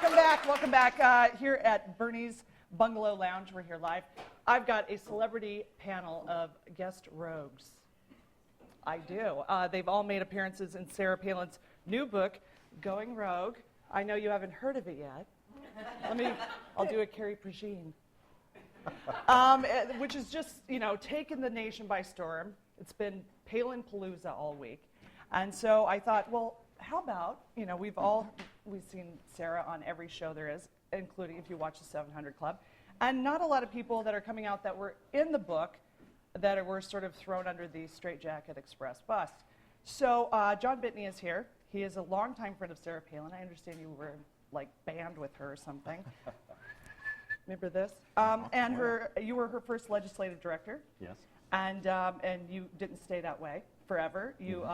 Welcome back. Here at Bernie's Bungalow Lounge, we're here live. I've got a celebrity panel of guest rogues. I do. They've all made appearances in Sarah Palin's new book, Going Rogue. I know you haven't heard of it yet. I'll do a Carrie Prejean. Which is just, taken the nation by storm. It's been Palin-palooza all week. And so I thought, well, how about, we've seen Sarah on every show there is, including if you watch the 700 Club. And not a lot of people that are coming out that were in the book that were sort of thrown under the Straitjacket Express bus. So John Bitney is here. He is a longtime friend of Sarah Palin. I understand you were band with her or something. Remember this? And you were her first legislative director. Yes. And you didn't stay that way forever. You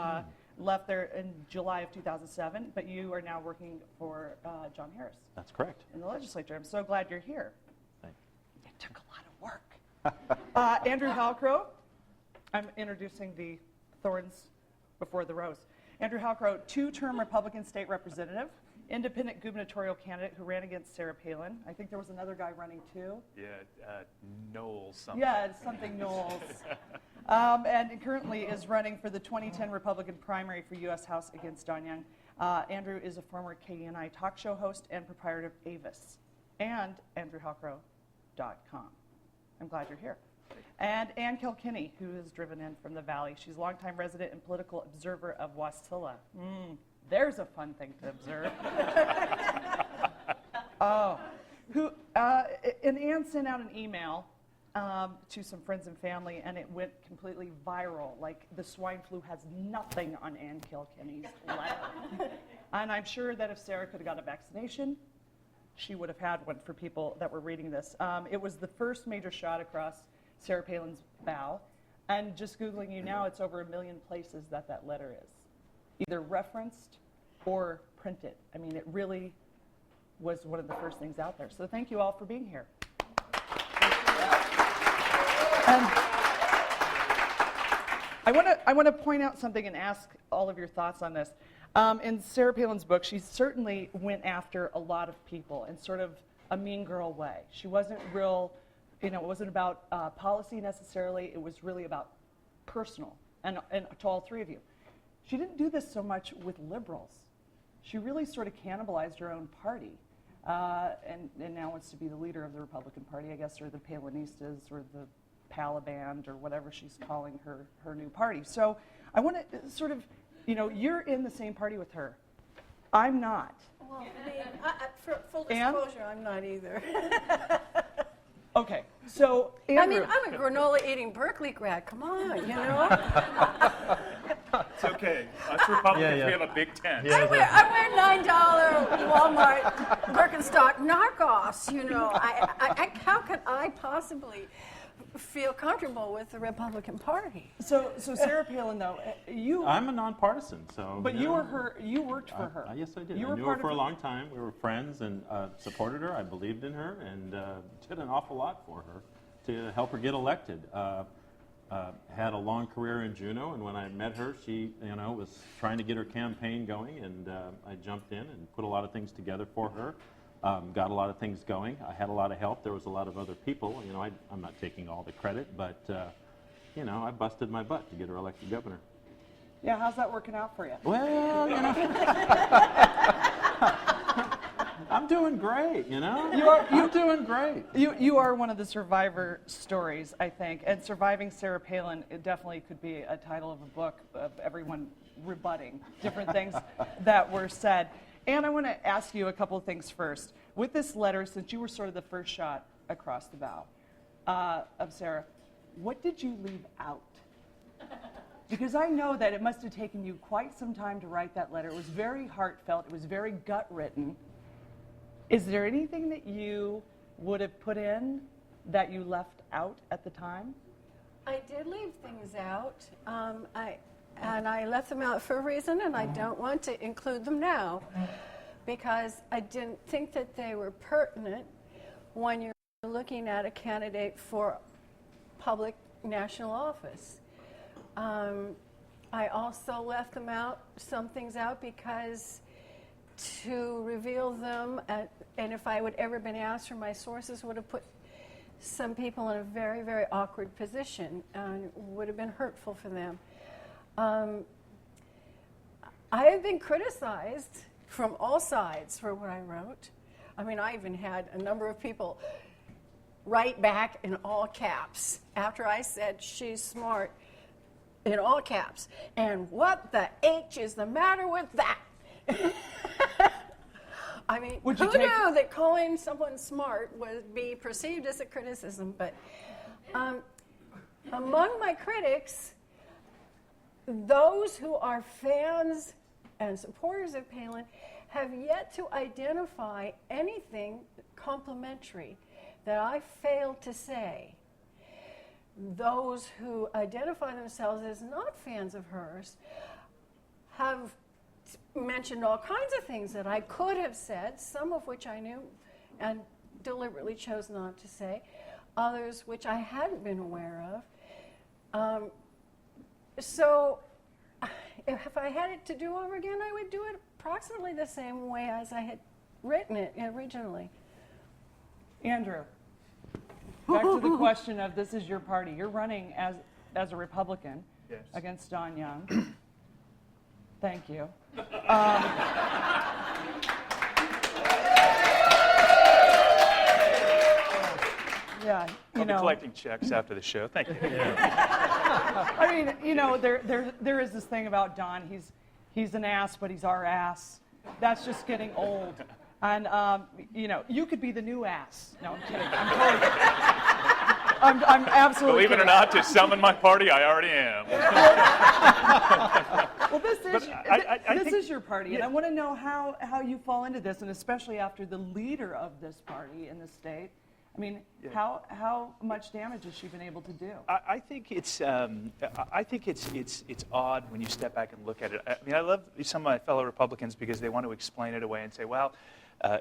left there in July of 2007, but you are now working for John Harris. That's correct. In the legislature. I'm so glad you're here. Thanks. It took a lot of work. Andrew Halcrow. I'm introducing the thorns before the rose. Andrew Halcrow, two-term Republican state representative, independent gubernatorial candidate who ran against Sarah Palin. I think there was another guy running too. Yeah, Knowles something. Yeah, it's something Knowles. And currently is running for the 2010 Republican primary for U.S. House against Don Young. Andrew is a former KUNI talk show host and proprietor of Avis and AndrewHalcrow.com. I'm glad you're here. And Ann Kilkenny, who has driven in from the Valley. She's a longtime resident and political observer of Wasilla. There's a fun thing to observe. And Ann sent out an email to some friends and family, and it went completely viral. Like, the swine flu has nothing on Ann Kilkenny's letter. And I'm sure that if Sarah could have got a vaccination, she would have had one for people that were reading this. It was the first major shot across Sarah Palin's bow. And just Googling you now, it's over 1 million places that letter is either referenced or printed. I mean, it really was one of the first things out there. So thank you all for being here. And I want to point out something and ask all of your thoughts on this. In Sarah Palin's book, she certainly went after a lot of people in sort of a mean girl way. She wasn't real, it wasn't about policy necessarily. It was really about personal, and to all three of you. She didn't do this so much with liberals. She really sort of cannibalized her own party, and now wants to be the leader of the Republican Party, I guess, or the Palinistas, or the Palaband, or whatever she's calling her new party. So I want to sort of, you're in the same party with her. I'm not. Well, for full disclosure, I'm not either. Okay, so Andrew. I'm a granola-eating Berkeley grad. Come on, It's okay. Us Republicans, we have a big tent. I wear $9 Walmart Birkenstock knockoffs. How could I possibly feel comfortable with the Republican Party? So Sarah Palin, though, I'm a nonpartisan, so. But you worked for her. Yes, I did. You I were knew her for a long time. We were friends and supported her. I believed in her and did an awful lot for her to help her get elected. Had a long career in Juneau, and when I met her, she, was trying to get her campaign going, and I jumped in and put a lot of things together for her. Got a lot of things going. I had a lot of help. There was a lot of other people. I'm not taking all the credit, but I busted my butt to get her elected governor. Yeah, how's that working out for you? Well, I'm doing great, I'm doing great. You are one of the survivor stories, I think, and surviving Sarah Palin, it definitely could be a title of a book of everyone rebutting different things that were said. And I want to ask you a couple of things first. With this letter, since you were sort of the first shot across the bow of Sarah, what did you leave out? Because I know that it must have taken you quite some time to write that letter. It was very heartfelt. It was very gut-written. Is there anything that you would have put in that you left out at the time? I did leave things out. I left them out for a reason, and I don't want to include them now because I didn't think that they were pertinent when you're looking at a candidate for public national office. I also left some things out because to reveal them, and if I would ever been asked for my sources, would have put some people in a very, very awkward position and would have been hurtful for them. I have been criticized from all sides for what I wrote. I mean, I even had a number of people write back in all caps after I said she's smart in all caps. And what the H is the matter with that? I mean, who knew that calling someone smart would be perceived as a criticism? But among my critics, those who are fans and supporters of Palin have yet to identify anything complimentary that I failed to say. Those who identify themselves as not fans of hers have mentioned all kinds of things that I could have said, some of which I knew and deliberately chose not to say, others which I hadn't been aware of. So if I had it to do over again, I would do it approximately the same way as I had written it originally. Andrew, back to the question of this is your party. You're running as a Republican against Don Young. Thank you. Yeah, I'll be collecting checks after the show. Thank you. I mean, you know, there is this thing about Don. He's an ass, but he's our ass. That's just getting old. And you know, you could be the new ass. No, I'm kidding. I'm absolutely Believe it or kidding. not, to summon my party, I already am. Well, this is your party, and I want to know how you fall into this, and especially after the leader of this party in the state. I mean, how much damage has she been able to do? I think it's odd when you step back and look at it. I mean, I love some of my fellow Republicans because they want to explain it away and say, well,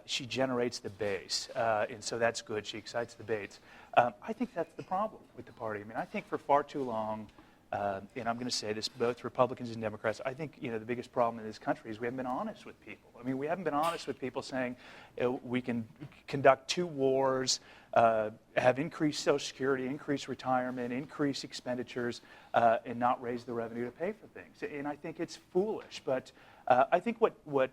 she generates the base, and so that's good. She excites the base. I think that's the problem with the party. I mean, I think for far too long, and I'm going to say this, both Republicans and Democrats, I think the biggest problem in this country is we haven't been honest with people. I mean, we haven't been honest with people saying we can conduct 2 wars, have increased Social Security, increased retirement, increase expenditures, and not raise the revenue to pay for things. And I think it's foolish. But I think when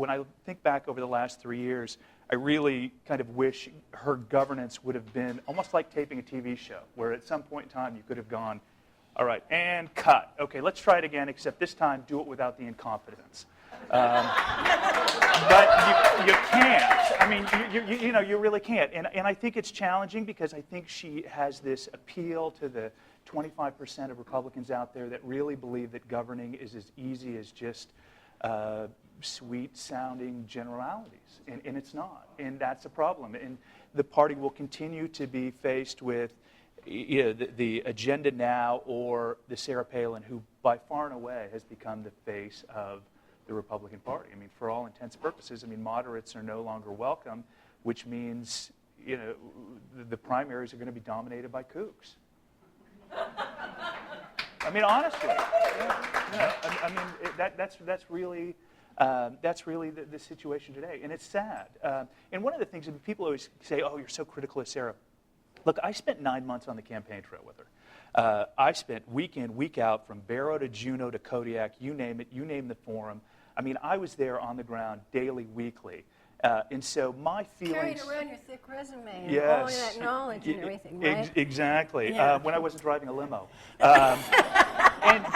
I think back over the last 3 years, I really kind of wish her governance would have been almost like taping a TV show, where at some point in time you could have gone, all right, and cut. Okay, let's try it again, except this time do it without the incompetence. But you can't. I mean, you really can't. And I think it's challenging because I think she has this appeal to the 25% of Republicans out there that really believe that governing is as easy as just sweet-sounding generalities. And it's not. And that's a problem. And the party will continue to be faced with the agenda now or the Sarah Palin, who by far and away has become the face of the Republican Party. I mean, for all intents and purposes, I mean, moderates are no longer welcome, which means, the primaries are going to be dominated by kooks. I mean, honestly. I mean, that's really the situation today, and it's sad. And one of the things that people always say, "Oh, you're so critical of Sarah." Look, I spent 9 months on the campaign trail with her. I spent week in, week out, from Barrow to Juneau to Kodiak, you name it, you name the forum. I mean, I was there on the ground daily, weekly. And so my feelings... Carried around your thick resume and yes, all of that knowledge and everything, right? Exactly. Yeah. When I wasn't driving a limo. And,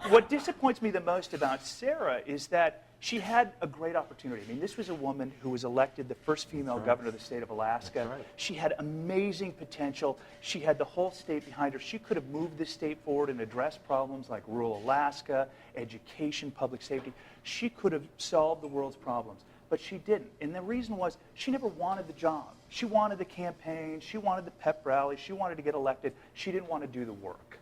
what disappoints me the most about Sarah is that she had a great opportunity. I mean, this was a woman who was elected the first female governor of the state of Alaska. Right. She had amazing potential. She had the whole state behind her. She could have moved this state forward and addressed problems like rural Alaska, education, public safety. She could have solved the world's problems, but she didn't. And the reason was she never wanted the job. She wanted the campaign. She wanted the pep rally. She wanted to get elected. She didn't want to do the work.